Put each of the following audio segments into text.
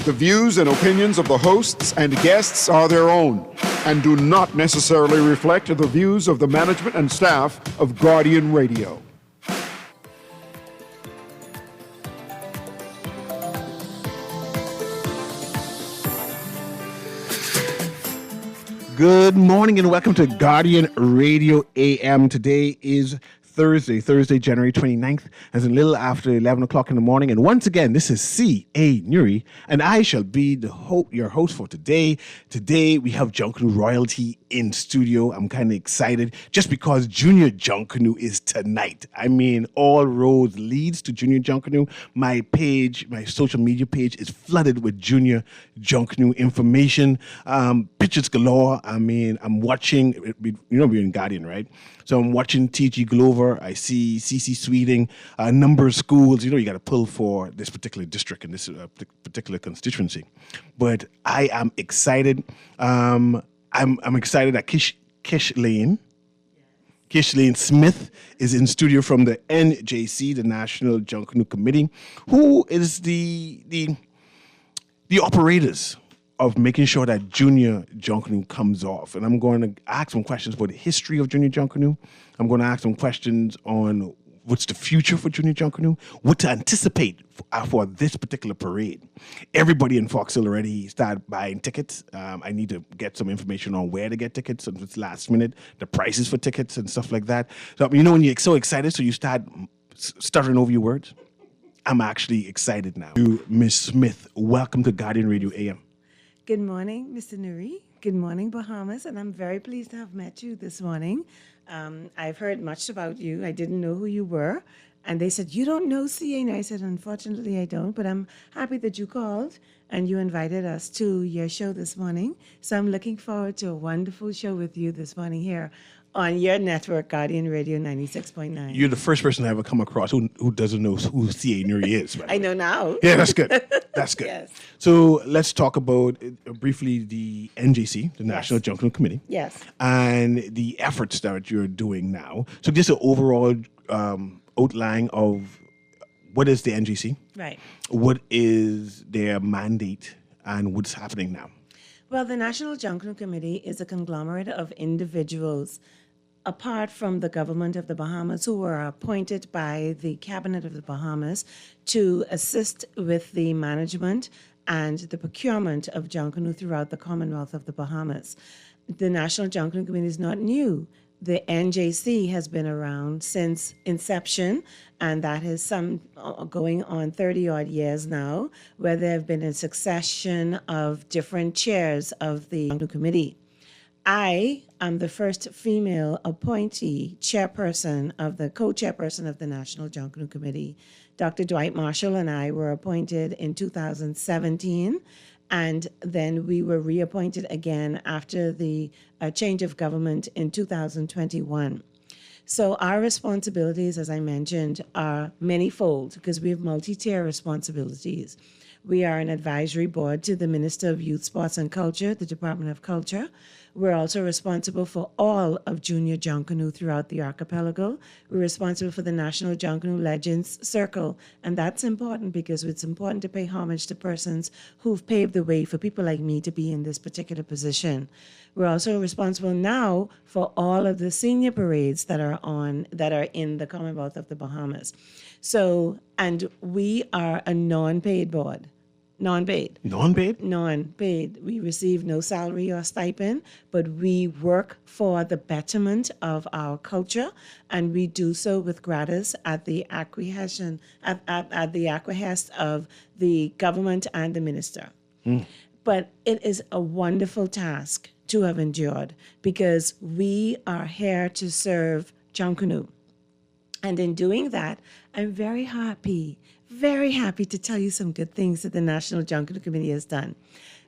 The views and opinions of the hosts and guests are their own and do not necessarily reflect the views of the management and staff of Guardian Radio. Good morning and welcome to Guardian Radio AM. Today is Thursday, January 29th, as a little after 11 o'clock in the morning. And once again, this is C.A. Newry, and I shall be your host for today. Today, we have Junk Canoe royalty in studio. I'm kind of excited just because Junior Junk Canoe is tonight. I mean, all roads leads to Junior Junk Canoe. My page, my social media page is flooded with Junior Junk Canoe information, pictures galore. I mean, I'm watching, we're in Guardian, right? So I'm watching T.G. Glover. I see C.C. Sweeting, a number of schools. You got to pull for this particular district and this particular constituency. But I am excited. I'm excited that Kish Lane Smith is in studio from the NJC, the National Junk Canoe Committee, who is the operators of making sure that Junior Junk Canoe comes off. And I'm going to ask some questions about the history of Junior Junk Canoe. I'm going to ask some questions on what's the future for Junior Junk Canoe, what to anticipate for this particular parade. Everybody in Fox Hill already started buying tickets. I need to get some information on where to get tickets, since it's last minute, the prices for tickets and stuff like that. So, when you're so excited, so you start stuttering over your words. I'm actually excited now. Ms. Smith, welcome to Guardian Radio AM. Good morning, Mr. Newry. Good morning, Bahamas, and I'm very pleased to have met you this morning. I've heard much about you. I didn't know who you were, and they said, you don't know CA? And I said, unfortunately, I don't, but I'm happy that you called and you invited us to your show this morning. So I'm looking forward to a wonderful show with you this morning here on your network, Guardian Radio 96.9. You're the first person I ever come across who doesn't know who C.A. Newry is. I know now. Yeah, that's good. That's good. Yes. So let's talk about briefly the NJC, the National Junk Canoe Committee. Yes. And the efforts that you're doing now. So just an overall outline of what is the NJC? Right. What is their mandate and what's happening now? Well, the National Junk Canoe Committee is a conglomerate of individuals apart from the government of the Bahamas who were appointed by the Cabinet of the Bahamas to assist with the management and the procurement of junk canoe throughout the Commonwealth of the Bahamas. The National Junk Canoe Committee is not new. The NJC has been around since inception, and that is going on 30-odd years now, where there have been a succession of different chairs of the Junk Canoe Committee. I am the first female appointee co-chairperson of the National Junk Canoe Committee. Dr. Dwight Marshall and I were appointed in 2017, and then we were reappointed again after the change of government in 2021. So our responsibilities, as I mentioned, are manyfold because we have multi-tier responsibilities. We are an advisory board to the Minister of Youth, Sports and Culture, the Department of Culture. We're also responsible for all of Junior Junk Canoe throughout the archipelago. We're responsible for the National Junk Canoe Legends Circle, and that's important because it's important to pay homage to persons who've paved the way for people like me to be in this particular position. We're also responsible now for all of the senior parades that are in the Commonwealth of the Bahamas. So, and we are a non-paid board. Non-paid. Non-paid? Non-paid. We receive no salary or stipend, but we work for the betterment of our culture, and we do so with gratis at the acquiescence of the government and the minister. But it is a wonderful task to have endured because we are here to serve Junk Canoe. And in doing that, I'm very happy to tell you some good things that the National Junk Canoe Committee has done.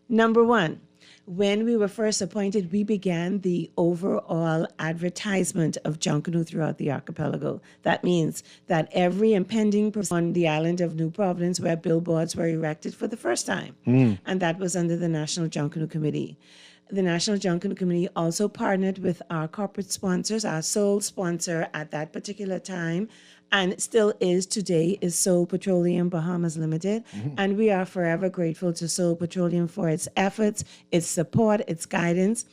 Number one, when we were first appointed, we began the overall advertisement of junk canoe throughout the archipelago. That means that every impending on the island of New Providence where billboards were erected for the first time. And that was under the National Junk Canoe Committee. The National Junk Canoe Committee also partnered with our corporate sponsors. Our sole sponsor at that particular time and still is today, is Seoul Petroleum Bahamas Limited. And we are forever grateful to Seoul Petroleum for its efforts, its support, its guidance.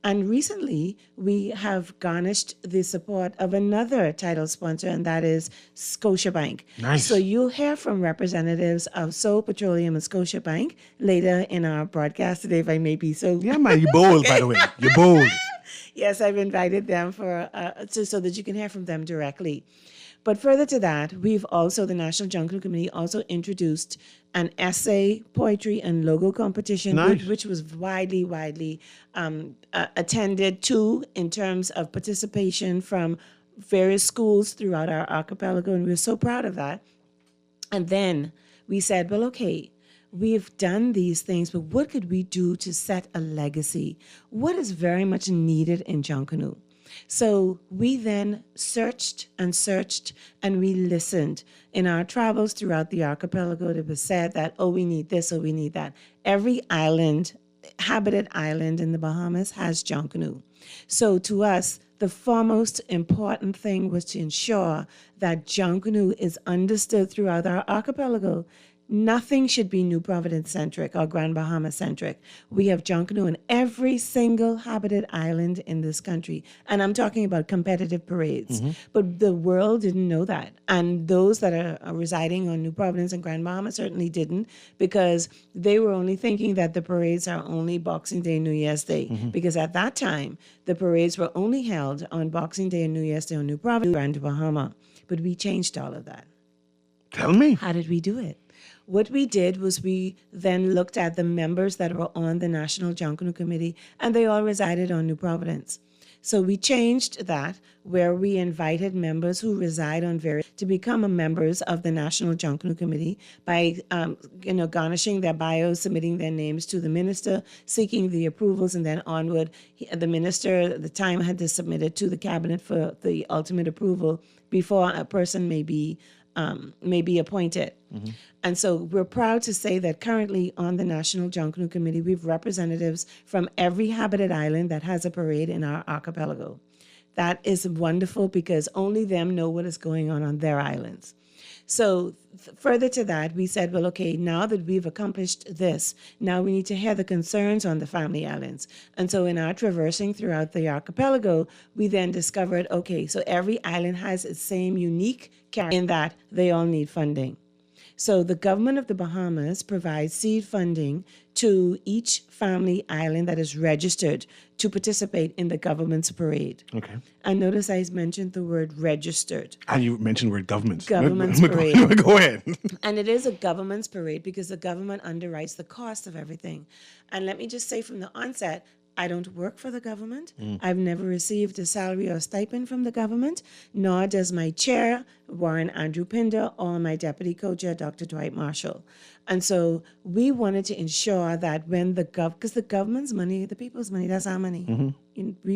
And recently, we have garnished the support of another title sponsor, and that is Scotiabank. Nice. So you'll hear from representatives of Seoul Petroleum and Scotiabank later in our broadcast today, if I may be so. Yeah, man, you're bold, by the way. You're bold. Yes, I've invited them so that you can hear from them directly. But further to that, we've also, the National Jungle Committee also introduced an essay, poetry, and logo competition, Nice. which was widely attended too in terms of participation from various schools throughout our archipelago, and we're so proud of that. And then we said, well, okay, we've done these things, but what could we do to set a legacy? What is very much needed in Junkanoo? So we then searched, and we listened. In our travels throughout the archipelago, it was said that, oh, we need this, oh, we need that. Every island, habited island in the Bahamas has Junkanoo. So to us, the foremost important thing was to ensure that Junkanoo is understood throughout our archipelago. Nothing should be New Providence-centric or Grand Bahama-centric. We have Junkanoo in every single habited island in this country. And I'm talking about competitive parades. But the world didn't know that. And those that are residing on New Providence and Grand Bahama certainly didn't, because they were only thinking that the parades are only Boxing Day, New Year's Day. Because at that time, the parades were only held on Boxing Day and New Year's Day on New Providence and Grand Bahama. But we changed all of that. Tell me. How did we do it? What we did was we then looked at the members that were on the National Junkanoo Committee, and they all resided on New Providence. So we changed that, where we invited members who reside on various to become members of the National Junkanoo Committee by, garnishing their bios, submitting their names to the minister, seeking the approvals, and then onward. The minister at the time had to submit it to the cabinet for the ultimate approval before a person may be appointed. And so we're proud to say that currently on the National Junkanoo Committee, we have representatives from every habited island that has a parade in our archipelago. That is wonderful because only them know what is going on their islands. So further to that, we said, well, okay, now that we've accomplished this, now we need to hear the concerns on the family islands. And so in our traversing throughout the archipelago, we then discovered, okay, so every island has its same unique character in that they all need funding. So the government of the Bahamas provides seed funding to each family island that is registered to participate in the government's parade. Okay. And notice I mentioned the word registered. And you mentioned the word government. Government's parade. Go ahead. And it is a government's parade because the government underwrites the cost of everything. And let me just say from the onset, I don't work for the government. I've never received a salary or stipend from the government, nor does my chair, Warren Andrew Pinder, or my deputy co-chair, Dr. Dwight Marshall. And so we wanted to ensure that when because the government's money, the people's money, that's our money.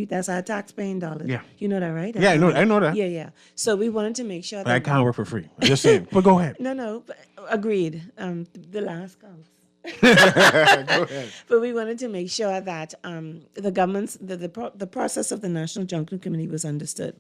That's our tax-paying dollars. Yeah. You know that, right? Yeah, I know that. Yeah. So we wanted to make sure But that I can't work for free. I'm just saying. But go ahead. No, but agreed. The last comes. Go ahead. But we wanted to make sure that the government's the process of the National Junkanoo Committee was understood,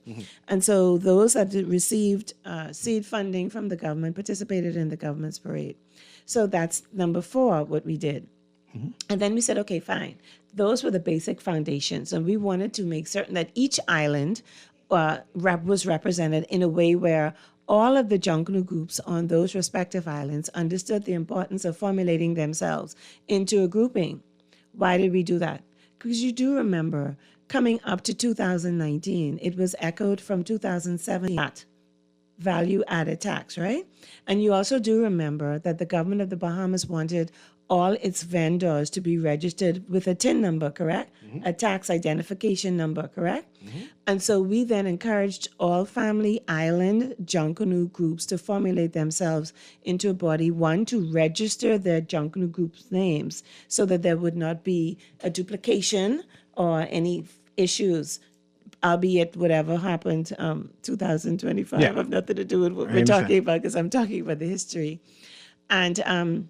and so those that received seed funding from the government participated in the government's parade. So that's number 4. What we did, and then we said, okay, fine. Those were the basic foundations, and we wanted to make certain that each island was represented in a way where all of the Junkanoo groups on those respective islands understood the importance of formulating themselves into a grouping. Why did we do that? Because you do remember, coming up to 2019, it was echoed from 2007, that value-added tax, right? And you also do remember that the government of the Bahamas wanted all its vendors to be registered with a TIN number, correct? A tax identification number, correct? And so we then encouraged all family island Junkanoo groups to formulate themselves into a body, one, to register their Junkanoo groups' names so that there would not be a duplication or any issues, albeit whatever happened 2025 have nothing to do with what we're talking about, because I'm talking about the history. And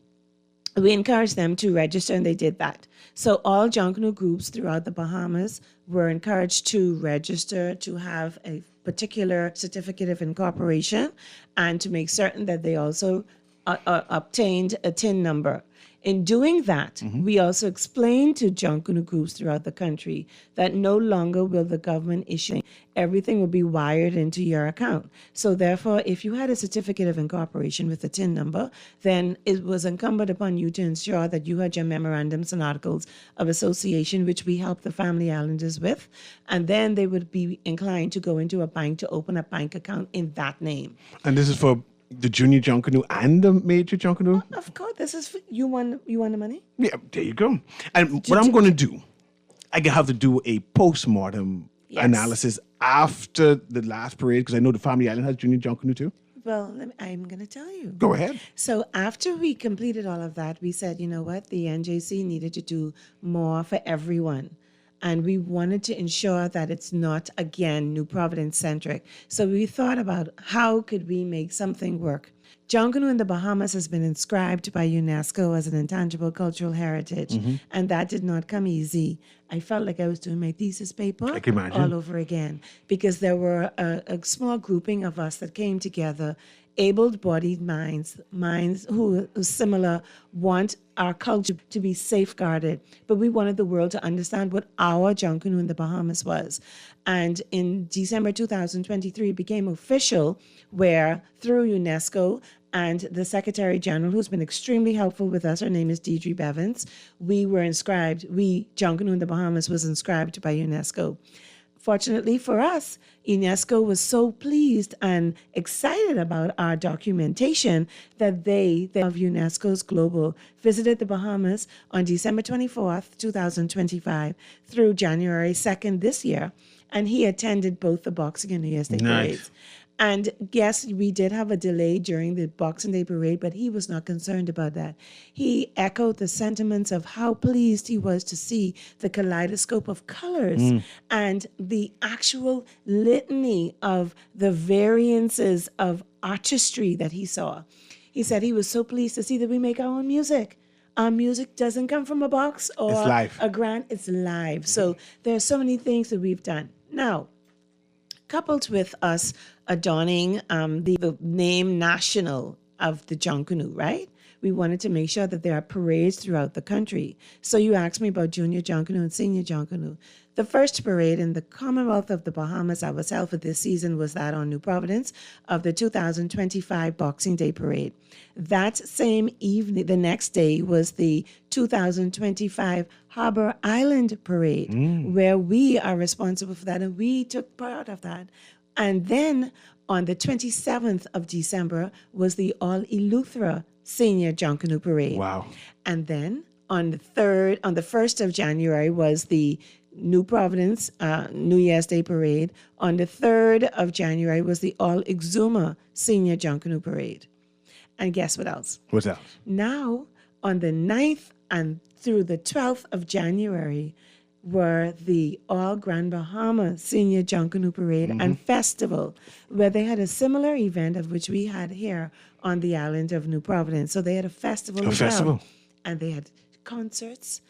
we encouraged them to register, and they did that. So all Junkanoo groups throughout the Bahamas were encouraged to register, to have a particular certificate of incorporation and to make certain that they also obtained a TIN number. In doing that, we also explained to Junkanoo groups throughout the country that no longer will the government issue. Everything will be wired into your account. So therefore, if you had a certificate of incorporation with a TIN number, then it was incumbent upon you to ensure that you had your memorandums and articles of association, which we help the Family Islanders with. And then they would be inclined to go into a bank to open a bank account in that name. And this is for the junior Junkanoo and the major Junkanoo? Of course, this is for, you want the money? Yeah, there you go. And what I'm going to do, I have to do a post-mortem analysis after the last parade, because I know the Family Island has junior Junkanoo too. Well, I'm going to tell you. Go ahead. So after we completed all of that, we said, you know what, the NJC needed to do more for everyone. And we wanted to ensure that it's not, again, New Providence centric. So we thought about how could we make something work. Junkanoo in the Bahamas has been inscribed by UNESCO as an intangible cultural heritage, and that did not come easy. I felt like I was doing my thesis paper I can imagine. all over again, because there were a small grouping of us that came together, able-bodied minds who are similar, want our culture to be safeguarded, but we wanted the world to understand what our Junkanoo in the Bahamas was. And in December 2023, it became official, where through UNESCO and the Secretary General, who's been extremely helpful with us, her name is Deidre Bevins, we were inscribed, Junkanoo in the Bahamas was inscribed by UNESCO. Fortunately for us, UNESCO was so pleased and excited about our documentation that they of UNESCO's Global visited the Bahamas on December 24th, 2025 through January 2nd this year, and he attended both the Boxing and New Year's Day parades. And yes, we did have a delay during the Boxing Day parade, but he was not concerned about that. He echoed the sentiments of how pleased he was to see the kaleidoscope of colors and the actual litany of the variances of artistry that he saw. He said he was so pleased to see that we make our own music. Our music doesn't come from a box or It's live. a grant, it's live. So there are so many things that we've done. Now, coupled with us adorning the name national of the Junkanoo, right? We wanted to make sure that there are parades throughout the country. So you asked me about junior Junkanoo and senior Junkanoo. The first parade in the Commonwealth of the Bahamas ourselves for this season was that on New Providence of the 2025 Boxing Day parade. That same evening, the next day, was the 2025 Harbor Island parade, where we are responsible for that, and we took part of that. And then on the 27th of December was the All Eleuthera Senior Junkanoo Parade. Wow. And then on the 1st of January was the New Providence New Year's Day Parade. On the 3rd of January was the All Exuma Senior Junkanoo Parade. And guess what else? What's else? Now, on the 9th and through the 12th of January were the All Grand Bahama Senior Junkanoo Parade and Festival, where they had a similar event of which we had here on the island of New Providence. So they had a festival as well. And they had concerts.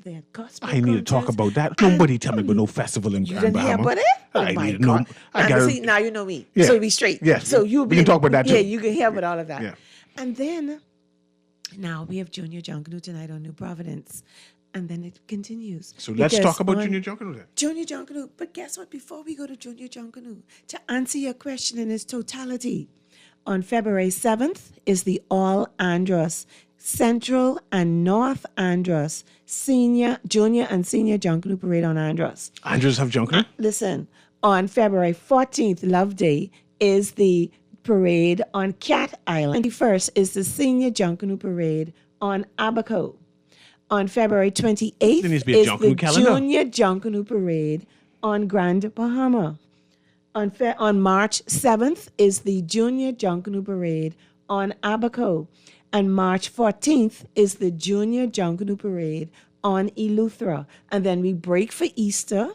They had gospel I need to talk about that. Nobody tell me about no festival in Grand didn't hear Bahama. about it? Oh I my need to know. God. I gotta, See, now you know me. Yeah. So be straight. Yes. So you We can talk about that too. Yeah, you can hear about all of that. Yeah. And then now we have Junior Junkanoo tonight on New Providence. And then it continues. So let's Because talk about on junior Junkanoo then. Junior Junkanoo. But guess what? Before we go to Junior Junkanoo, to answer your question in its totality, on February 7th is the All Andros Central and North Andros Junior and Senior Junkanoo Parade on Andros. Andrews have Junkanoo? Listen, on February 14th, Love Day, is the parade on Cat Island. 21st is the Senior Junkanoo Parade on Abaco. On February 28th There needs to be a is the Junkanoo calendar. Junior Junkanoo Parade on Grand Bahama. On March 7th is the Junior Junkanoo Parade on Abaco. And March 14th is the Junior Junkanoo Parade on Eleuthera. And then we break for Easter.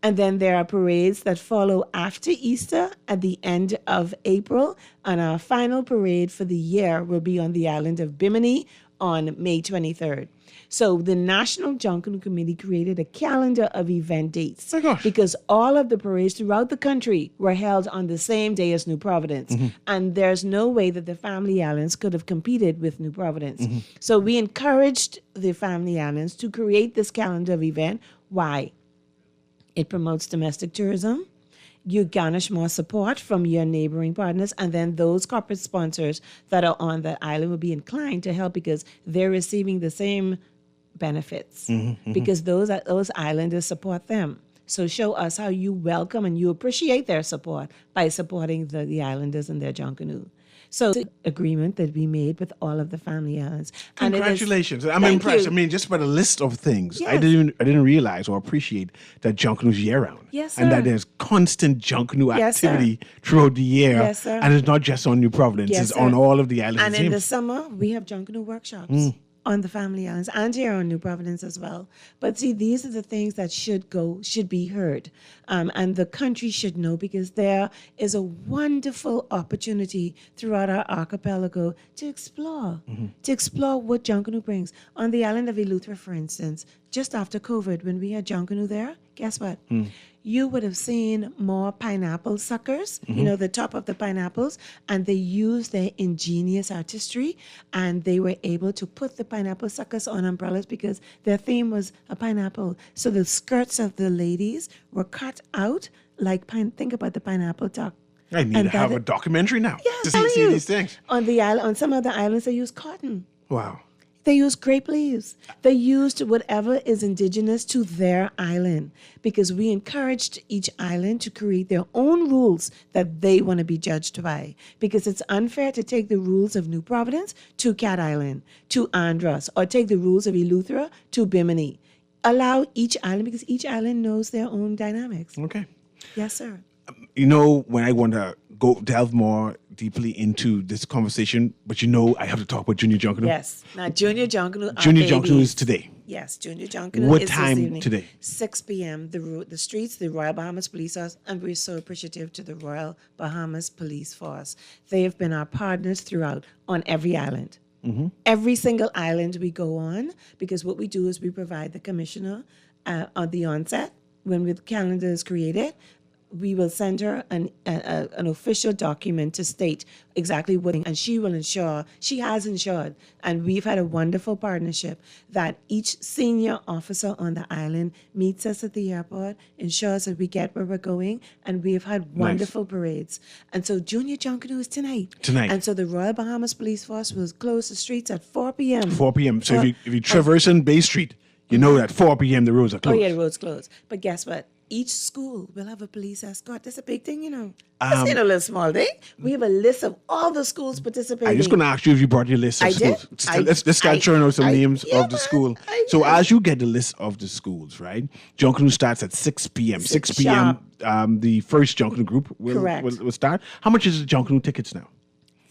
And then there are parades that follow after Easter at the end of April. And our final parade for the year will be on the island of Bimini on May 23rd. So the National Junkanoo Committee created a calendar of event dates My gosh. because all of the parades throughout the country were held on the same day as New Providence. And there's no way that the Family Islands could have competed with New Providence. So we encouraged the Family Islands to create this calendar of event. Why? It promotes domestic tourism. You garnish more support from your neighboring partners, and then those corporate sponsors that are on that island will be inclined to help because they're receiving the same benefits because those islanders support them. So show us how you welcome and you appreciate their support by supporting the islanders and their junkanoo. So it's an agreement that we made with all of the Family Islands. And it is- Congratulations. I'm Thank impressed. you. I mean, just by the list of things, I Yes. didn't realize or appreciate that junkanoo's year round. Yes, And sir. that there's constant junkanoo Yes, sir. activity throughout the year. Yes, sir. And it's not just on New Providence, Yes, it's sir. on all of the islands. And it in the seems. summer, we have junkanoo workshops on the Family Islands and here on New Providence as well. But see, these are the things that should be heard. And the country should know because there is a wonderful opportunity throughout our archipelago to explore what junkanoo brings. On the island of Eleuthera, for instance, just after COVID, when we had junkanoo there, guess what? You would have seen more pineapple suckers, the top of the pineapples, and they used their ingenious artistry and they were able to put the pineapple suckers on umbrellas because their theme was a pineapple. So the skirts of the ladies were cut out like think about the pineapple duck. I need And to have that a documentary now Yeah, to I'm telling see you. these things. On the island, on some of the islands, they use cotton. Wow. They use grape leaves. They used whatever is indigenous to their island because we encouraged each island to create their own rules that they want to be judged by. Because it's unfair to take the rules of New Providence to Cat Island, to Andros, or take the rules of Eleuthera to Bimini. Allow each island because each island knows their own dynamics. Okay. Yes, sir. You know, when I want to go delve more deeply into this conversation, but I have to talk about Junior Junkanoo. Yes. Now, Junior Junkanoo. are Junior Junkanoo babies. is today. Yes, Junior Junkanoo What is time this evening. today? 6 p.m. The streets, the Royal Bahamas Police Force, and we're so appreciative to the Royal Bahamas Police Force. They have been our partners throughout on every island. Every single island we go on, because what we do is we provide the commissioner on the onset when the calendar is created. We will send her an official document to state exactly what, and she will ensure, she has ensured, and we've had a wonderful partnership that each senior officer on the island meets us at the airport, ensures that we get where we're going, and we've had wonderful parades. And so Junior Junkanoo is tonight. Tonight. And so the Royal Bahamas Police Force will close the streets at 4 p.m. 4 p.m. So if you traverse in Bay Street, you know that 4 p.m. the roads are Oh, closed. yeah, the road's closed. But guess what? Each school will have a police escort. That's a big thing, That's not a little small thing. We have a list of all the schools participating. I'm just going to ask you if you brought your list of I did. schools. I- Let's start I- showing out some I- names yeah, of the man, school. I So did. as you get the list of the schools, right? Junkanoo starts at 6 p.m. 6 p.m. The first Junkanoo group Correct. will start. How much is the Junkanoo tickets now?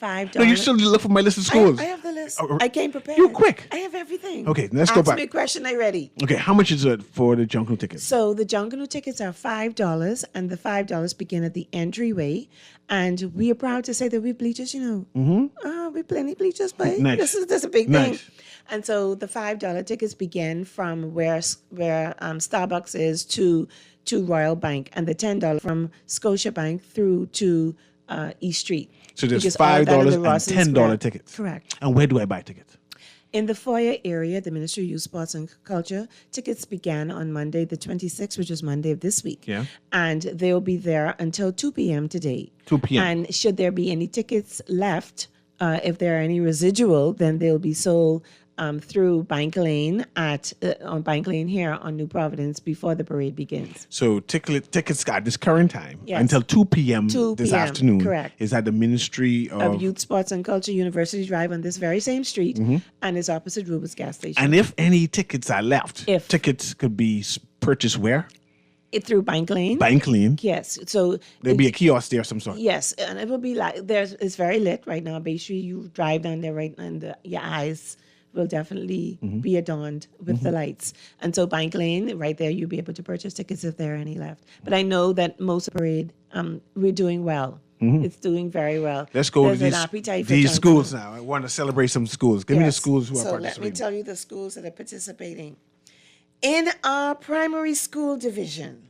$5. No, you still look for my list of schools. I have the list. Oh, I came prepared. you quick. I have everything. Okay, let's go Ask back. me a question. I'm ready. Okay, how much is it for the Junkanoo tickets? So the Junkanoo tickets are $5, and the $5 begin at the entryway. And we are proud to say that we have bleachers, we plenty bleachers, but Nice. this is a big Nice. thing. And so the $5 tickets begin from where Starbucks is to Royal Bank, and the $10 from Scotiabank through to East Street. So there's Because all that $5 is and the Rawson $10 Square. tickets. Correct. And where do I buy tickets? In the foyer area, the Ministry of Youth, Sports and Culture, tickets began on Monday, the 26th, which is Monday of this week. Yeah. And they'll be there until 2 p.m. today. 2 p.m. And should there be any tickets left, if there are any residual, then they'll be sold through Bank Lane on Bank Lane here on New Providence before the parade begins. So tickets at this current time Yes. until 2 p.m. 2 this p.m., afternoon correct. is at the Ministry Of Youth, Sports and Culture, University Drive on this very same street, and is opposite Rubens gas station. And if any tickets are left, If. tickets could be purchased where? Through Bank Lane. Bank Lane. Yes. So There'll be a kiosk there of some sort. yes, and it will be like it's very lit right now. Bay Street, you drive down there right, and your eyes will definitely be adorned with the lights. And so Bank Lane, right there, you'll be able to purchase tickets if there are any left. But I know that most of the parade, we're doing well. It's doing very well. Let's go There's to an these, appetite for these Junkanoo. schools now. I want to celebrate some schools. Give me the Yes. schools who are So let me participating. tell you the schools that are participating. In our primary school division,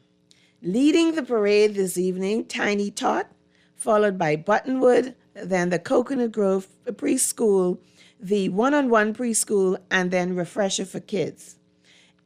leading the parade this evening, Tiny Tot, followed by Buttonwood, then the Coconut Grove preschool, the one-on-one preschool, and then Refresher for Kids.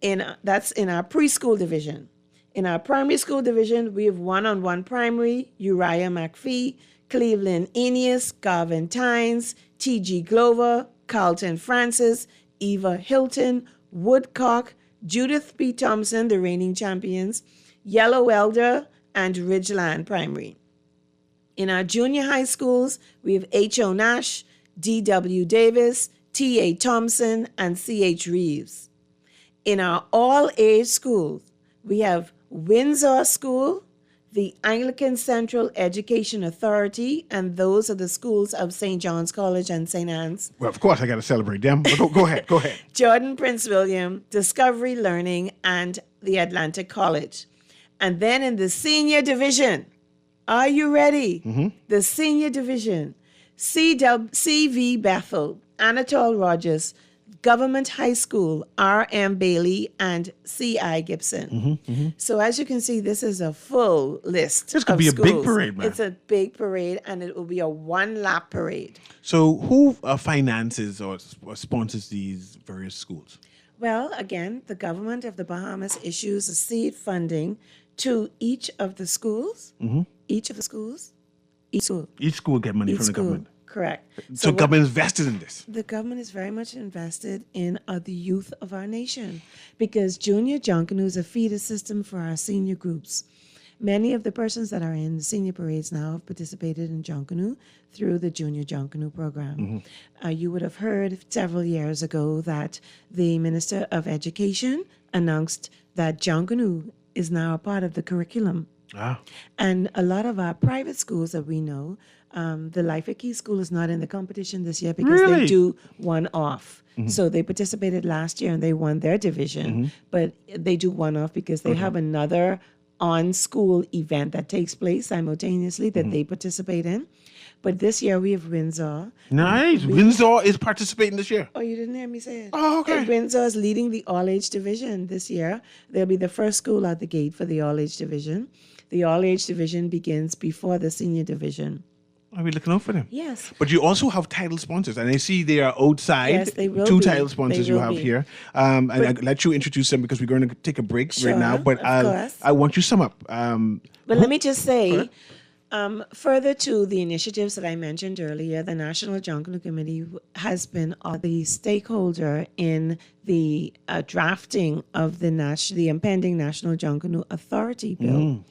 That's in our preschool division. In our primary school division, we have one-on-one primary, Uriah McPhee, Cleveland Aeneas, Garvin Tynes, T.G. Glover, Carlton Francis, Eva Hilton, Woodcock, Judith B. Thompson, the reigning champions, Yellow Elder, and Ridgeland Primary. In our junior high schools, we have H.O. Nash, D.W. Davis, T.A. Thompson, and C.H. Reeves. In our all-age schools, we have Windsor School, the Anglican Central Education Authority, and those are the schools of St. John's College and St. Anne's. Well, of course, I got to celebrate them. But go ahead. Go ahead. Jordan Prince William, Discovery Learning, and the Atlantic College. And then in the senior division, are you ready? The senior division, CV Bethel, Anatole Rogers, Government High School, R.M. Bailey, and C.I. Gibson. So as you can see, this is a full list. This could of be a schools. big parade, man. It's a big parade, and it will be a one-lap parade. So who finances or sponsors these various schools? Well, again, the government of the Bahamas issues a seed funding to each of the schools. Each of the schools. Each school. Each school get money Each from the school. government. Correct. So government is vested in this. The government is very much invested in the youth of our nation because Junior Junkanoo is a feeder system for our senior groups. Many of the persons that are in the senior parades now have participated in Junkanoo through the Junior Junkanoo program. You would have heard several years ago that the Minister of Education announced that Junkanoo is now a part of the curriculum. And a lot of our private schools that we know, the Life at Key School is not in the competition this year because Really? they do one off. So they participated last year and they won their division, but they do one off because they have another on-school event that takes place simultaneously that they participate in. But this year we have Windsor. Nice. Windsor is participating this year. Oh, you didn't hear me say it? Oh, okay. And Windsor is leading the all-age division this year. They'll be the first school out the gate for the all-age division. The all-age division begins before the senior division. Are we looking out for them? Yes. But you also have title sponsors, and I see they are outside. Yes, they will Two be. title sponsors They you will have be. here. And I'll let you introduce them because we're going to take a break right now. Sure, But of course. I want you to sum up. But let me just say, further to the initiatives that I mentioned earlier, the National Junkanoo Committee has been the stakeholder in the drafting of the impending National Junkanoo Authority Bill.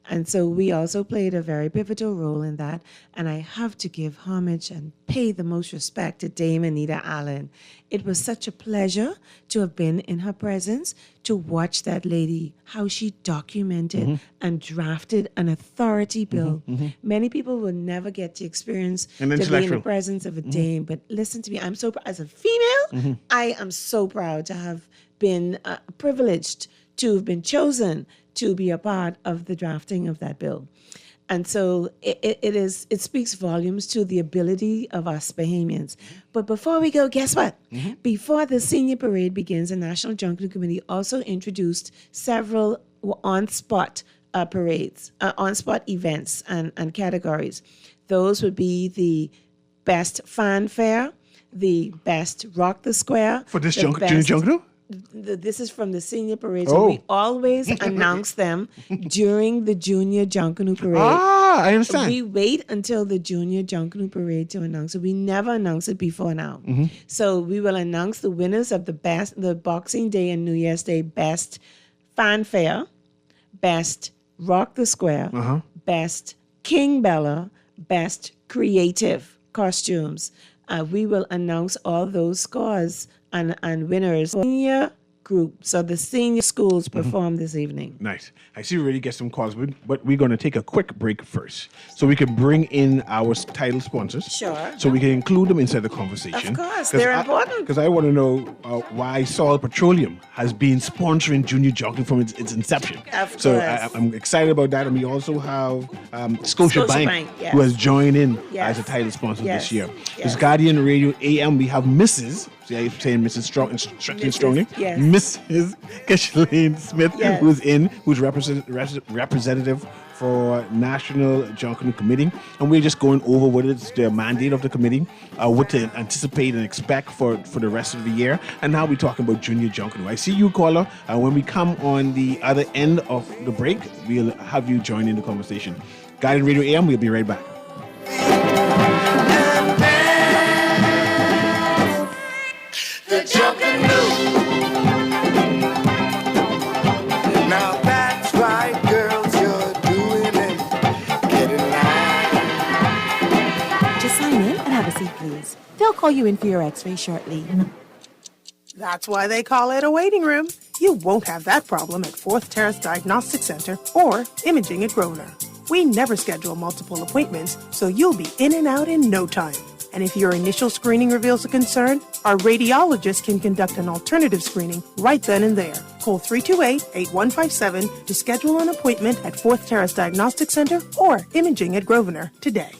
And so we also played a very pivotal role in that. And I have to give homage and pay the most respect to Dame Anita Allen. It was such a pleasure to have been in her presence, to watch that lady, how she documented and drafted an authority bill. Many people will never get to experience to be in the intellectual. presence of a dame. But listen to me, I'm so as a female, I am so proud to have been privileged to have been chosen to be a part of the drafting of that bill. And so it speaks volumes to the ability of us Bahamians. But before we go, guess what? Before the senior parade begins, the National Junkanoo Committee also introduced several on-spot parades, on-spot events and categories. Those would be the best fanfare, the best rock the square. For this the Junior best- Junkanoo? This is from the senior parade. So Oh. we always announce them during the junior Junkanoo parade. I understand. We wait until the junior Junkanoo parade to announce it. We never announce it before now. So we will announce the winners of the Boxing Day and New Year's Day best fanfare, best rock the square, best King Bella, best creative costumes. We will announce all those scores and winners. Senior group. So the senior schools perform this evening. Nice. I see we already get some calls, but we're going to take a quick break first so we can bring in our title sponsors. Sure. So we can include them inside the conversation. Of course, they're important. Because I want to know why Sol Petroleum has been sponsoring Junior Jockeying from its inception. Of so course. I'm excited about that. And we also have Scotiabank, yes. who has joined in Yes. as a title sponsor this Yes. year. Yes. This Guardian Radio AM, we have Mrs. See, I'm saying Mrs. Strongly. Yes. Mrs. Kishlane Smith, Yes. who's representative for National Junkanoo Committee, and we're just going over what is the mandate of the committee, what to anticipate and expect for the rest of the year, and now we're talking about Junior Junkanoo. I see you, caller, and when we come on the other end of the break, we'll have you join in the conversation. Guided Radio AM, we'll be right back. The Junkanoo. Now that's right, girls, you're doing it. Get in line. Just sign in and have a seat, please. They'll call you in for your x-ray shortly. That's why they call it a waiting room. You won't have that problem at 4th Terrace Diagnostic Center or Imaging at Grosvenor. We never schedule multiple appointments, so you'll be in and out in no time. And if your initial screening reveals a concern, our radiologist can conduct an alternative screening right then and there. Call 328-8157 to schedule an appointment at 4th Terrace Diagnostic Center or Imaging at Grosvenor today.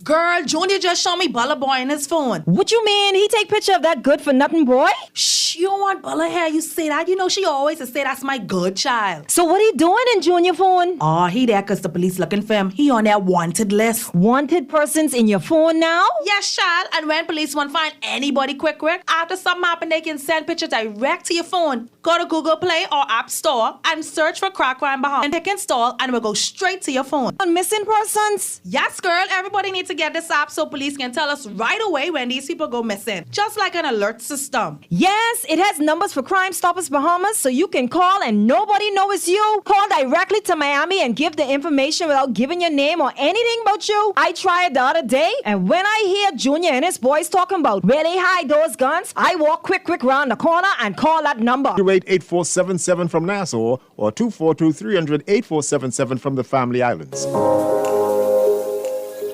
Girl, Junior just showed me Bella Boy in his phone. What you mean? He take picture of that good-for-nothing boy? Shh, you don't want Bella here. You say that. You know she always say that's my good child. So what he doing in Junior phone? Oh, he there because the police looking for him. He on their wanted list. Wanted persons in your phone now? Yes, child. And when police want to find anybody quick, after something happen, they can send pictures direct to your phone. Go to Google Play or App Store and search for Crack Crime Bahamas and click install and it will go straight to your phone. On missing persons? Yes, girl. Everybody needs to get this app so police can tell us right away when these people go missing. Just like an alert system. Yes, it has numbers for Crime Stoppers Bahamas, so you can call and nobody know it's you. Call directly to Miami and give the information without giving your name or anything about you. I tried the other day, and when I hear Junior and his boys talking about where they hide those guns, I walk quick round the corner and call that number. 8477 from Nassau or 242-300-8477 from the Family Islands.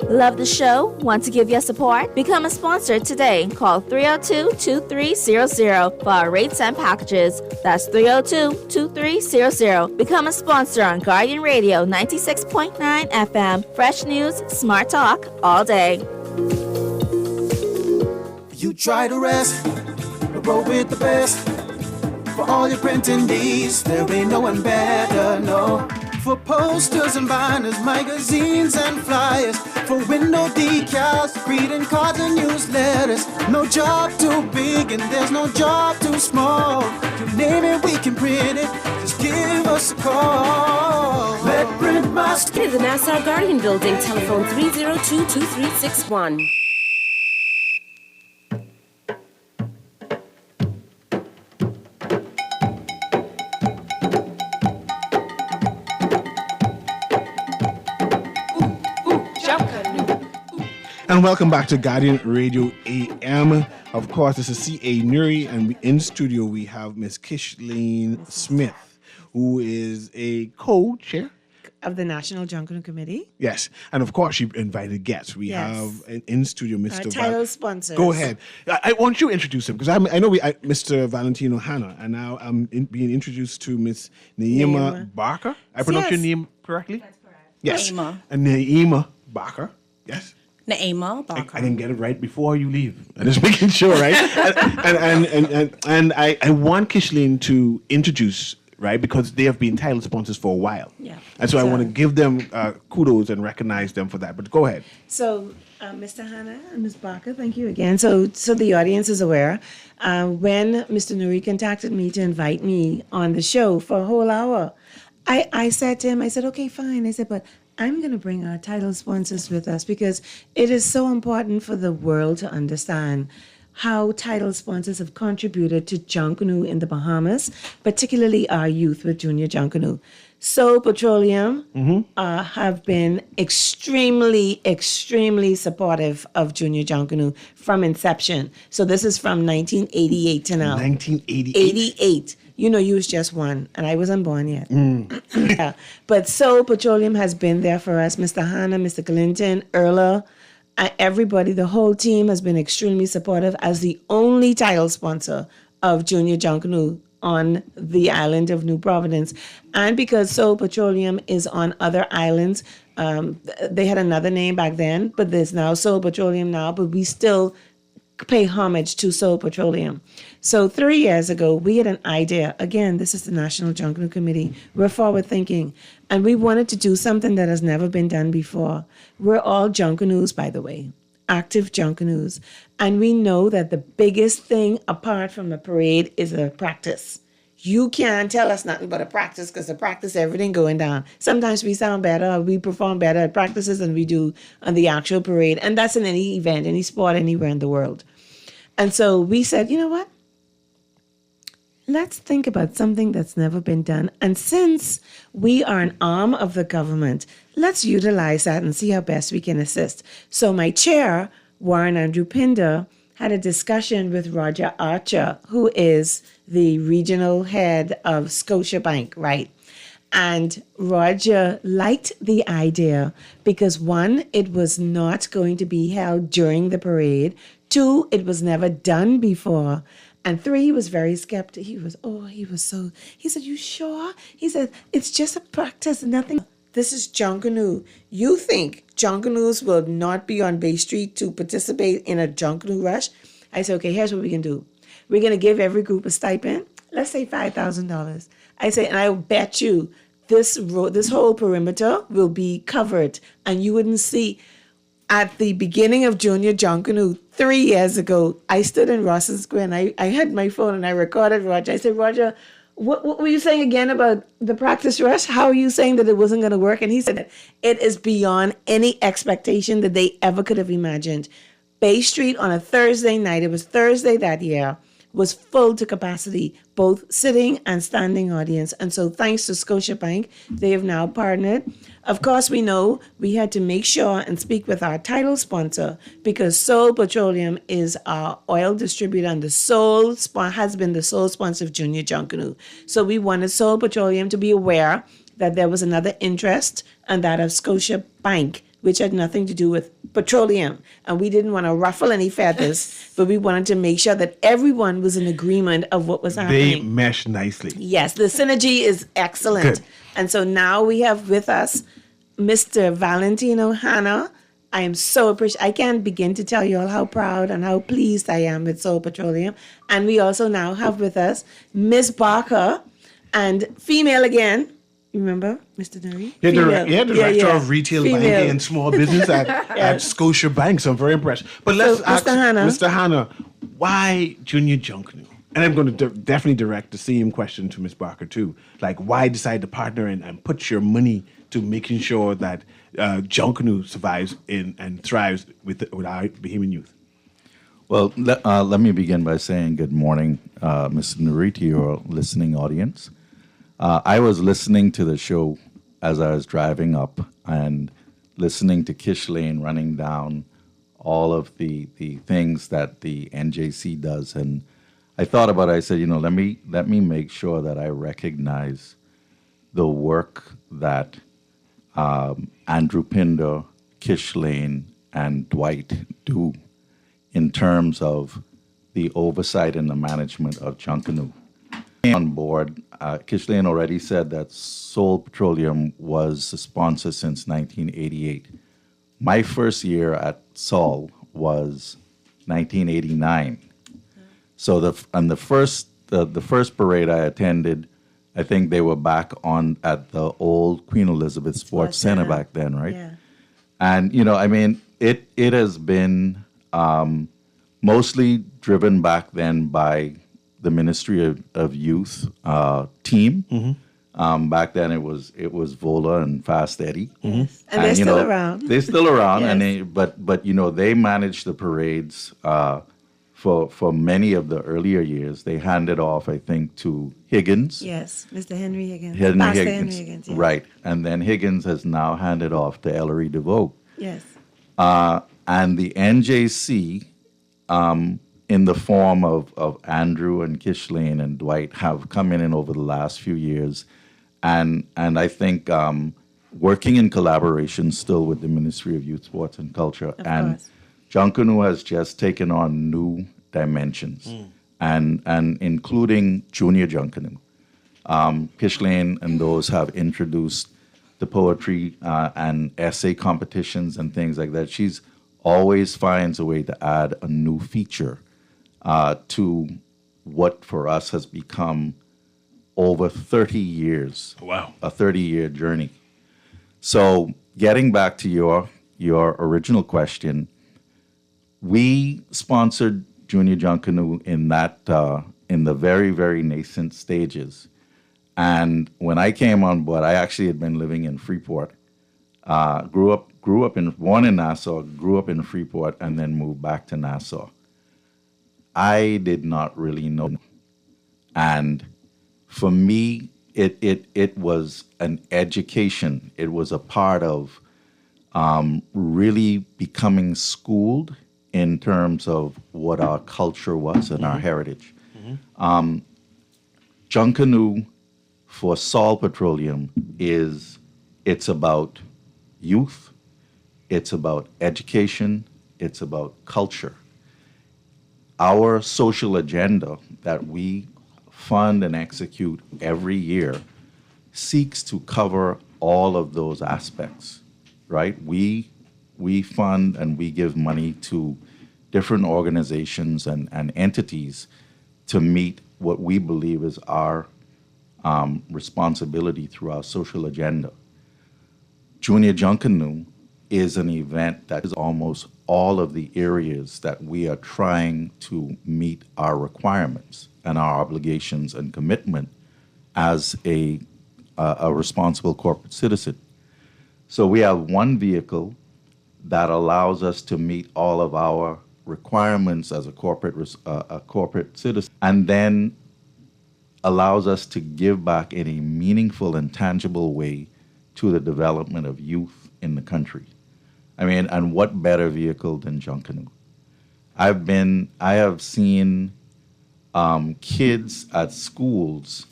Love the show? Want to give your support? Become a sponsor today. Call 302-2300 for our rates and packages. That's 302-2300. Become a sponsor on Guardian Radio 96.9 FM. Fresh news, smart talk, all day. You try to rest, but roll with the best. For all your printing needs, there ain't no one better, no. For posters and banners, magazines and flyers, for window decals, greeting cards and newsletters. No job too big and there's no job too small. You name it, we can print it. Just give us a call. Let Print Master. The Nassau Guardian Building, telephone 302-2361. And welcome back to Guardian Radio AM. Of course, this is C.A. Newry, and in studio we have Miss Kishlane Smith, who is a co-chair of the National Junkanoo Committee. Yes, and of course she invited guests. We have in studio Mr. Title sponsors. Go ahead. I want you to introduce him because I know Mr. Valentino Hanna, and now I'm being introduced to Miss Naima Barker. I pronounced your name correctly? That's correct. Yes. Naima. And Naima Barker. Yes. Naima Barker. I didn't get it right before you leave. I'm just making sure, right? and I want Kishlane to introduce, right, because they have been title sponsors for a while. Yeah. And so I want to give them kudos and recognize them for that. But go ahead. So, Mr. Hanna and Ms. Barker, thank you again. So the audience is aware. When Mr. Newry contacted me to invite me on the show for a whole hour, I said to him, I said, okay, fine. I said, but I'm going to bring our title sponsors with us because it is so important for the world to understand how title sponsors have contributed to Junkanoo in the Bahamas, particularly our youth with Junior Junkanoo. So Petroleum have been extremely supportive of Junior Junkanoo from inception. So this is from 1988 to now. 1988? 88. You know, you was just one, and I wasn't born yet. Yeah. But Soul Petroleum has been there for us. Mr. Hanna, Mr. Clinton, Erla, everybody, the whole team has been extremely supportive as the only title sponsor of Junior Junkanoo on the island of New Providence. And because Soul Petroleum is on other islands, they had another name back then, but there's now Soul Petroleum now, but we still pay homage to Soul Petroleum. So 3 years ago, we had an idea. Again, this is the National Junkanoo Committee. We're forward thinking. And we wanted to do something that has never been done before. We're all Junkanoos, by the way, active Junkanoos. And we know that the biggest thing apart from a parade is a practice. You can't tell us nothing but a practice because the practice, everything going down. Sometimes we sound better, or we perform better at practices than we do on the actual parade. And that's in any event, any sport, anywhere in the world. And so we said, you know what? Let's think about something that's never been done. And since we are an arm of the government, let's utilize that and see how best we can assist. So my chair, Warren Andrew Pinder, had a discussion with Roger Archer, who is the regional head of Scotiabank, right? And Roger liked the idea because, one, it was not going to be held during the parade. Two, it was never done before. And three, he was very skeptical. He said, you sure? He said, it's just a practice, nothing. This is Junkanoo. You think Junkanoos will not be on Bay Street to participate in a Junkanoo rush? I said, okay, here's what we can do. We're going to give every group a stipend. Let's say $5,000. I say, and I bet you this whole perimeter will be covered, and you wouldn't see. At the beginning of Junior Junkanoo 3 years ago, I stood in Russell Square and I had my phone and I recorded Roger. I said, Roger, what were you saying again about the practice rush? How are you saying that it wasn't going to work? And he said, it is beyond any expectation that they ever could have imagined. Bay Street on a Thursday night, it was Thursday that year, was full to capacity, both sitting and standing audience. And so thanks to Scotiabank, they have now partnered. Of course, we know we had to make sure and speak with our title sponsor because Soul Petroleum is our oil distributor and has been the sole sponsor of Junior Junkanoo. So we wanted Soul Petroleum to be aware that there was another interest, and that of Scotiabank, which had nothing to do with petroleum. And we didn't want to ruffle any feathers, but we wanted to make sure that everyone was in agreement of what was happening. They mesh nicely. Yes, the synergy is excellent. Good. And so now we have with us Mr. Valentino Hanna. I am so appreciative. I can't begin to tell you all how proud and how pleased I am with Soul Petroleum. And we also now have with us Ms. Barker, and female again. You remember, Mr. Newry? Director of Retail Female. Banking and Small Business at Scotiabank. So I'm very impressed. But let's ask Mr. Hanna, why Junior Junkanoo? And I'm going to definitely direct the same question to Ms. Barker too. Like, why decide to partner and put your money to making sure that Junkanoo survives and thrives with our Bahamian youth? Well, let me begin by saying good morning, Mr. Newry, to your listening audience. I was listening to the show as I was driving up and listening to Kish Lane running down all of the things that the NJC does. And I thought about it. I said, let me make sure that I recognize the work that Andrew Pinder, Kish Lane, and Dwight do in terms of the oversight and the management of Junkanoo. On board, Kish Lane already said that Soul Petroleum was a sponsor since 1988. My first year at Sol was 1989. So the first parade I attended, I think they were back at the old Queen Elizabeth Sports Center back then, right? Yeah. And it has been mostly driven back then by the Ministry of Youth team. Mm-hmm. Back then it was Vola and Fast Eddie. Mm-hmm. Yes. And they're still around. They're still around, Yes. and they managed the parades for many of the earlier years. They handed off, I think, to Higgins. Yes, Mr. Henry Higgins. Henry Higgins, yes. Right. And then Higgins has now handed off to Ellery DeVoe. Yes. And the NJC, in the form of Andrew and Kishlane and Dwight have come in over the last few years. And I think working in collaboration still with the Ministry of Youth, Sports and Culture. And Junkanoo has just taken on new dimensions, and including Junior Junkanoo. Kishlane and those have introduced the poetry and essay competitions and things like that. She's always finds a way to add a new feature to what for us has become over 30 years. Wow. A 30-year journey. So getting back to your original question, we sponsored Junior Junkanoo in that in the very, very nascent stages. And when I came on board, I actually had been living in Freeport. Born in Nassau, grew up in Freeport, and then moved back to Nassau. I did not really know. And for me, it was an education. It was a part of really becoming schooled in terms of what our culture was and our heritage. Junkanoo for Sol Petroleum it's about youth, it's about education, it's about culture. Our social agenda that we fund and execute every year seeks to cover all of those aspects, right? We fund and we give money to different organizations and entities to meet what we believe is our responsibility through our social agenda. Junior Junkanoo is an event that is almost all of the areas that we are trying to meet our requirements and our obligations and commitment as a responsible corporate citizen. So we have one vehicle that allows us to meet all of our requirements as a corporate citizen, and then allows us to give back in a meaningful and tangible way to the development of youth in the country. I mean, and what better vehicle than Junkanoo? I have seen kids at schools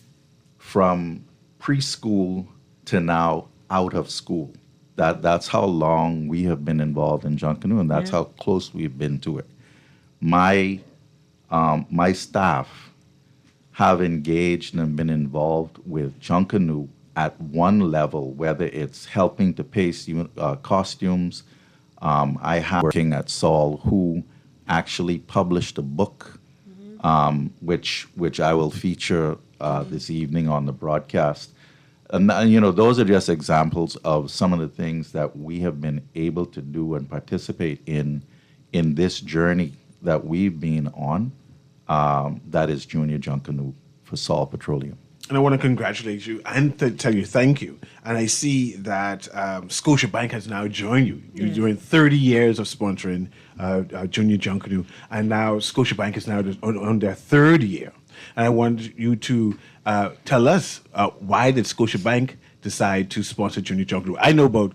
from preschool to now out of school. That's how long we have been involved in Junkanoo, and that's how close we've been to it. My staff have engaged and been involved with Junkanoo at one level, whether it's helping to paste costumes. I have working at Sol who actually published a book, which I will feature this evening on the broadcast. And those are just examples of some of the things that we have been able to do and participate in this journey that we've been on. That is Junior Junkanoo for Sol Petroleum. And I want to congratulate you and to tell you thank you. And I see that Scotiabank has now joined you. You're doing 30 years of sponsoring Junior Junkanoo, and now Scotiabank is now on their third year. And I want you to tell us why did Scotiabank decide to sponsor Junior Junkanoo? I know about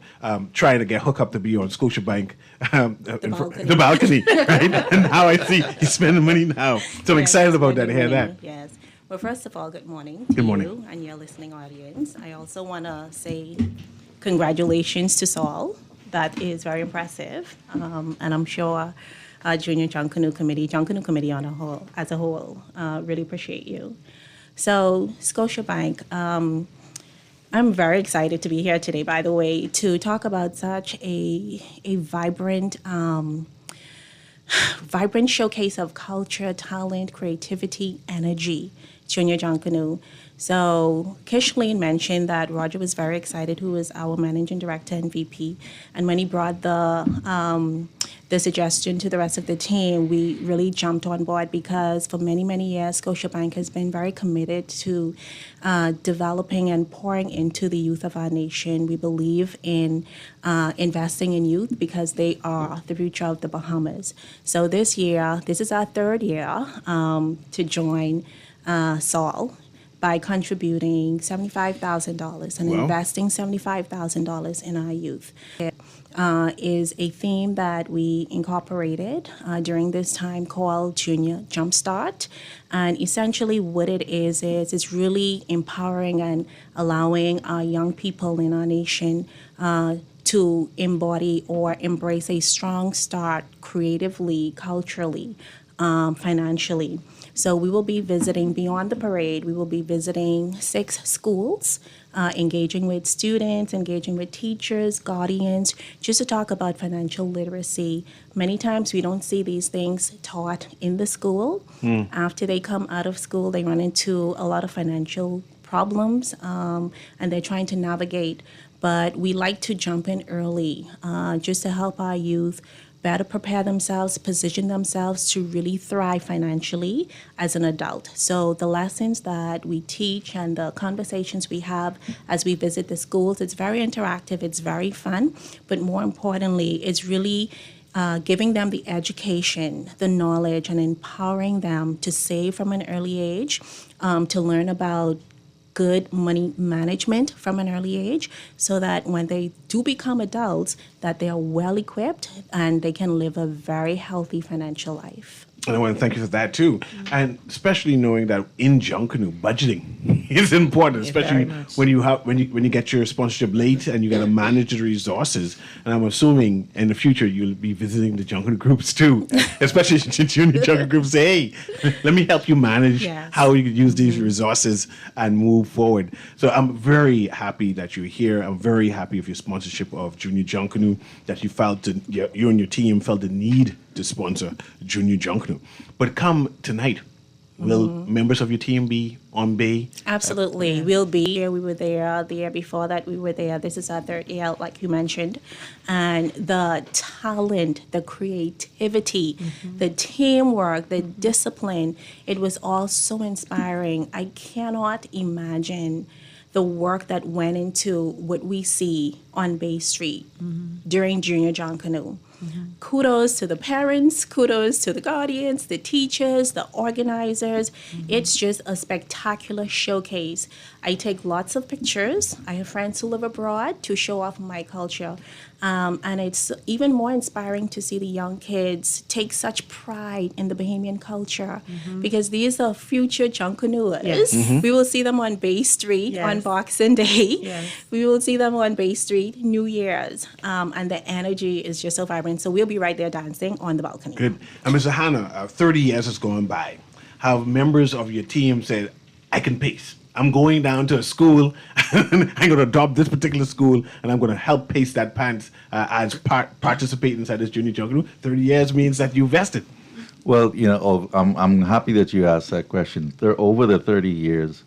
trying to get hooked up to be on Scotiabank, the balcony, right? And now I see you spending money now. So I'm excited about that to hear that. Yes. Well, first of all, good morning to you and your listening audience. I also want to say congratulations to Sol. That is very impressive. And I'm sure Junior Junkanoo Committee as a whole, really appreciate you. So, Scotiabank, I'm very excited to be here today, by the way, to talk about such a vibrant showcase of culture, talent, creativity, energy, Junior Junkanoo. So Kishlane mentioned that Roger was very excited, who is our managing director and VP. And when he brought the suggestion to the rest of the team, we really jumped on board because for many, many years, Scotiabank has been very committed to developing and pouring into the youth of our nation. We believe in investing in youth because they are the future of the Bahamas. So this year, this is our third year to join Sol by contributing $75,000 and investing $75,000 in our youth. is a theme that we incorporated during this time called Junior Jumpstart. And essentially what it is it's really empowering and allowing our young people in our nation to embody or embrace a strong start creatively, culturally, financially. So we will be visiting beyond the parade. We will be visiting 6 schools, engaging with students, engaging with teachers, guardians, just to talk about financial literacy. Many times we don't see these things taught in the school. After they come out of school, they run into a lot of financial problems, and they're trying to navigate. But we like to jump in early, just to help our youth better prepare themselves, position themselves to really thrive financially as an adult. So the lessons that we teach and the conversations we have as we visit the schools, it's very interactive, it's very fun, but more importantly, it's really giving them the education, the knowledge, and empowering them to save from an early age, to learn about good money management from an early age, so that when they do become adults, that they are well equipped and they can live a very healthy financial life. And I want to thank you for that too, and especially knowing that in Junkanoo, budgeting is important, especially when you get your sponsorship late and you got to manage the resources. And I'm assuming in the future you'll be visiting the Junkanoo groups too, especially junior Junkanoo groups. Say, hey, let me help you manage how you could use these resources and move forward. So I'm very happy that you're here. I'm very happy with your sponsorship of Junior Junkanoo, that you felt you and your team felt the need to sponsor Junior Junkanoo. But come tonight, will members of your team be on bay? Absolutely. We'll be here. We were there the year before that. We were there. This is our 3rd year, like you mentioned. And the talent, the creativity, the teamwork, the discipline, it was all so inspiring. I cannot imagine the work that went into what we see on Bay Street during Junior Junkanoo. Kudos to the parents, kudos to the guardians, the teachers, the organizers. It's just a spectacular showcase. I take lots of pictures. I have friends who live abroad to show off my culture. And it's even more inspiring to see the young kids take such pride in the Bahamian culture, because these are future Junkanooers. We will see them on Bay Street on Boxing Day. We will see them on Bay Street New Year's. And the energy is just so vibrant. So we'll be right there dancing on the balcony. Good. And Mr. Hannah, 30 years has gone by. Have members of your team said, I can pace? I'm going down to a school, and I'm going to adopt this particular school, and I'm going to help pace that pants as participate inside this Junior Junkanoo. 30 years means that you vested. Well, I'm happy that you asked that question. Over the 30 years,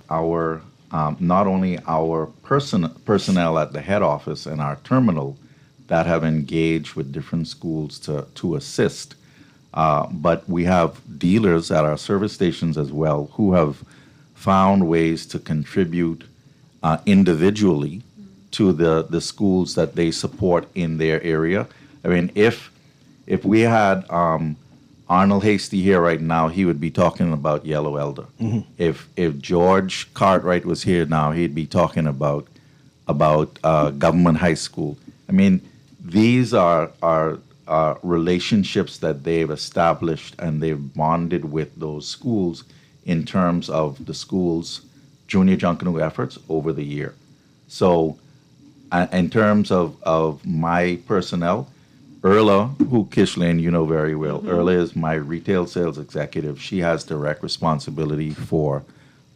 our not only our personnel at the head office and our terminal that have engaged with different schools to assist, but we have dealers at our service stations as well who have found ways to contribute individually to the schools that they support in their area. I mean, if we had Arnold Hasty here right now, he would be talking about Yellow Elder. If George Cartwright was here now, he'd be talking about Government High School. I mean, these are relationships that they've established, and they've bonded with those schools in terms of the school's Junior Junkanoo efforts over the year. So in terms of my personnel, Erla, who Kishlane you know very well, Erla is my retail sales executive. She has direct responsibility for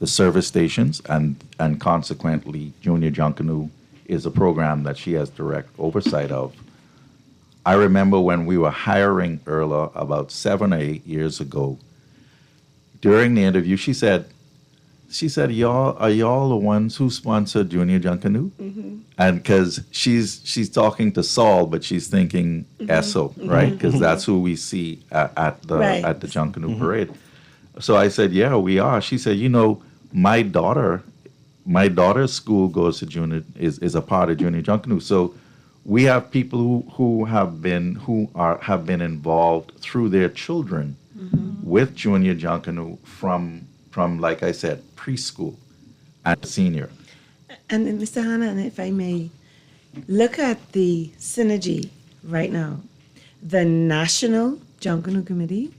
the service stations, and consequently, Junior Junkanoo is a program that she has direct oversight of. I remember when we were hiring Erla about 7 or 8 years ago, during the interview, she said, are y'all the ones who sponsor Junior Junkanoo? And because she's talking to Saul, but she's thinking Esso, right? Because that's who we see at the Junkanoo parade. So I said, yeah, we are. She said, my daughter's school goes to Junior, is a part of Junior Junkanoo. So we have people who have been involved through their children with Junior Junkanoo from, like I said, preschool and senior. And Mr. Hanna, if I may, look at the synergy right now. The National Junkanoo Committee,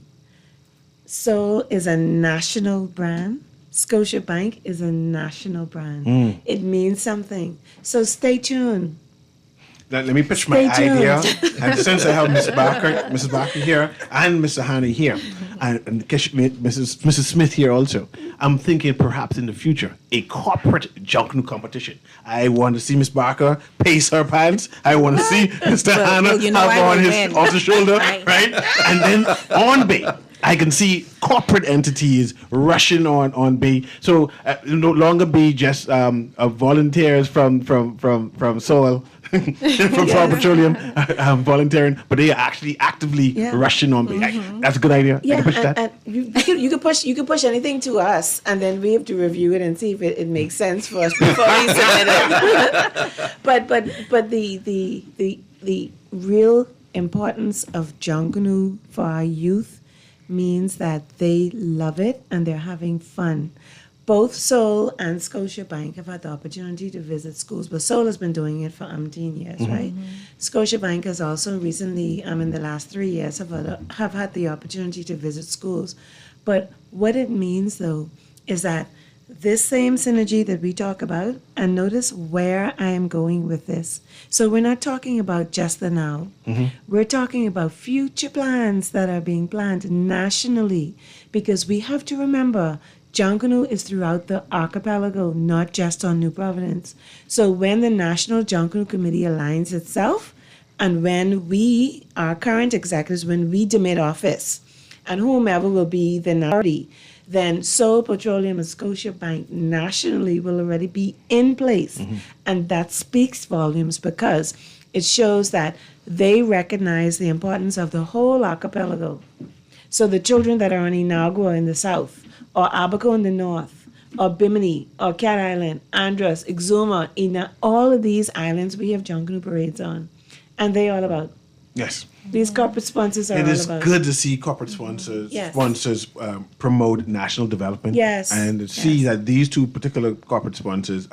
Soul is a national brand. Scotiabank is a national brand. It means something. So stay tuned. Let me pitch my Stay tuned. idea. And since I have Mrs. Barker here, and Mr. Hanna here, and Mrs. Smith here also, I'm thinking perhaps in the future a corporate junkanoo competition. I want to see Miss Barker pace her pants. I want to see Mr. Hanna have on his shoulder, right? And then on bay, I can see corporate entities rushing on bay. So no longer be just volunteers from Soil. From Soil Petroleum volunteering, but they are actually actively rushing on me. That's a good idea. Yeah, I can push that. and you could push anything to us, and then we have to review it and see if it makes sense for us before we submit it. but the real importance of junkanoo for our youth means that they love it and they're having fun. Both Soul and Scotiabank have had the opportunity to visit schools, but Soul has been doing it for umpteen years, right? Scotiabank has also recently, in the last 3 years, have had the opportunity to visit schools. But what it means, though, is that this same synergy that we talk about, and notice where I am going with this. So we're not talking about just the now. We're talking about future plans that are being planned nationally, because we have to remember junkanoo is throughout the archipelago, not just on New Providence. So when the National Junkanoo Committee aligns itself, and when we, our current executives, when we demit office, and whomever will be the minority, then Soul Petroleum and Scotiabank nationally will already be in place. And that speaks volumes, because it shows that they recognize the importance of the whole archipelago. So the children that are on Inagua in the south, or Abaco in the north, or Bimini, or Cat Island, Andros, Exuma, all of these islands we have junkanoo parades on. And they all about. Yes. These corporate sponsors are It all is about. good to see corporate sponsors promote national development. Yes. And to see that these two particular corporate sponsors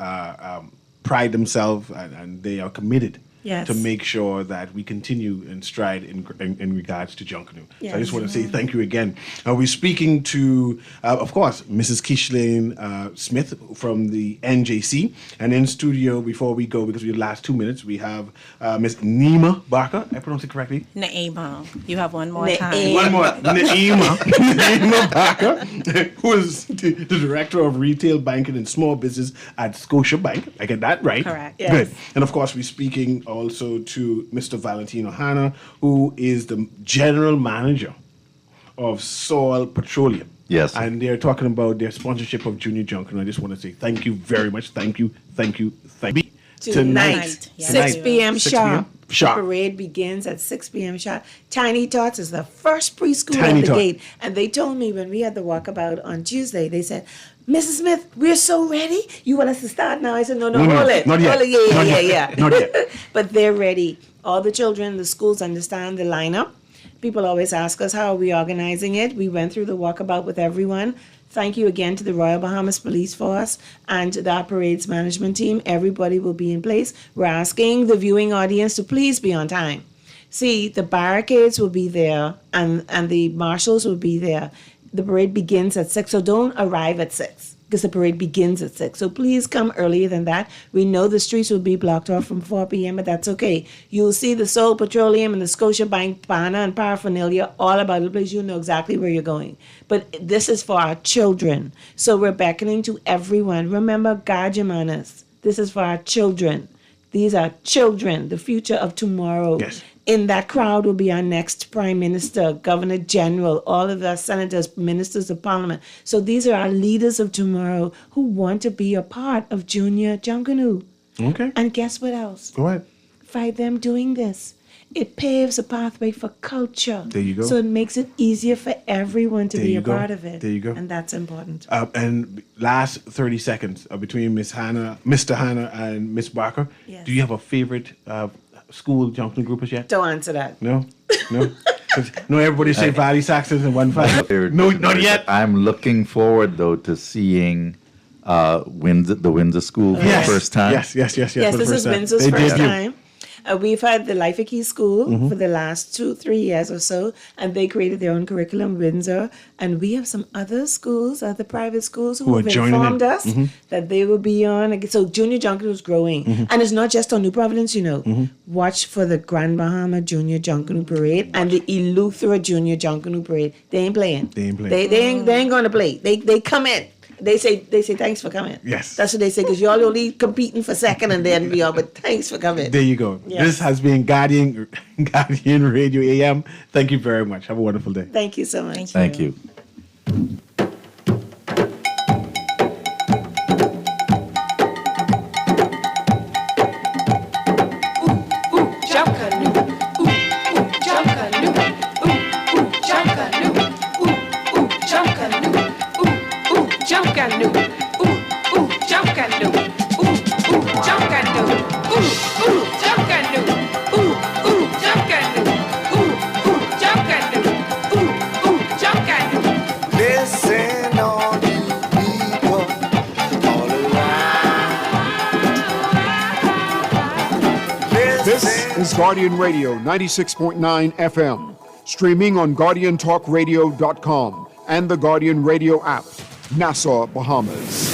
pride themselves and they are committed to make sure that we continue in stride in regards to junkanoo. So I just want to say thank you again. We're speaking to, of course, Mrs. Keishlane Smith from the NJC. And in studio, before we go, because we have the last 2 minutes, we have Miss Nima Barker. I pronounced it correctly? Naima. You have one more time. One more. Naima Barker, who is the Director of Retail Banking and Small Business at Scotiabank. I get that right? Correct. Yes. Good. And of course, we're speaking also to Mr. Valentino Hanna, who is the General Manager of Soil Petroleum. Yes. And they're talking about their sponsorship of Junior Junk. And I just want to say thank you very much. Thank you. Tonight, 6 p.m. 6 sharp. p.m. sharp. The parade begins at 6 p.m. sharp. Tiny Tots is the first preschool Tiny at the Tot. gate. And they told me when we had the walkabout on Tuesday, they said, Mrs. Smith, we're so ready. You want us to start now? I said, no, hold it. Not yet. Hold it. Yeah. Not yet. But they're ready. All the children, the schools understand the lineup. People always ask us, how are we organizing it? We went through the walkabout with everyone. Thank you again to the Royal Bahamas Police Force and to the parades management team. Everybody will be in place. We're asking the viewing audience to please be on time. See, the barricades will be there and the marshals will be there. The parade begins at 6, so don't arrive at 6 because the parade begins at 6. So please come earlier than that. We know the streets will be blocked off from 4 p.m., but that's okay. You'll see the Soul Petroleum and the Scotiabank banner and paraphernalia all about the place. You'll know exactly where you're going. But this is for our children. So we're beckoning to everyone. Remember, guard your manners. This is for our children. These are children, the future of tomorrow. Yes. In that crowd will be our next Prime Minister, Governor General, all of our senators, ministers of parliament. So these are our leaders of tomorrow who want to be a part of Junior Junkanoo. Okay. And guess what else? Go ahead. By them doing this, it paves a pathway for culture. There you go. So it makes it easier for everyone to There be you a go. part of it. There you go. And that's important. And last 30 seconds between Mr. Hanna and Miss Barker. Yes. Do you have a favorite school junkanoo group as yet? Don't answer that. No? 'Cause no, everybody say Valley Saxons and 1-5. No, not yet. I'm looking forward, though, to seeing the Windsor School for the first time? Yes. Yes, for the this first is time. Windsor's They first debut. time. We've had the Life Key School for the last 2-3 years or so, and they created their own curriculum, Windsor. And we have some other schools, other private schools, who Who are have joining informed in. us that they will be on. So Junior Junkanoo is growing. And it's not just on New Providence, Watch for the Grand Bahama Junior Junkanoo Parade and the Eleuthera Junior Junkanoo Parade. They ain't playing. They ain't playing. They ain't going to play. They come in. They say thanks for coming. Yes. That's what they say, because y'all only competing for second and then we are, but thanks for coming. There you go. Yes. This has been Guardian Radio AM. Thank you very much. Have a wonderful day. Thank you so much. Thank you. Listen, all you people all around. This is Guardian Radio 96.9 FM, streaming on GuardianTalkRadio.com and the Guardian Radio app, Nassau, Bahamas.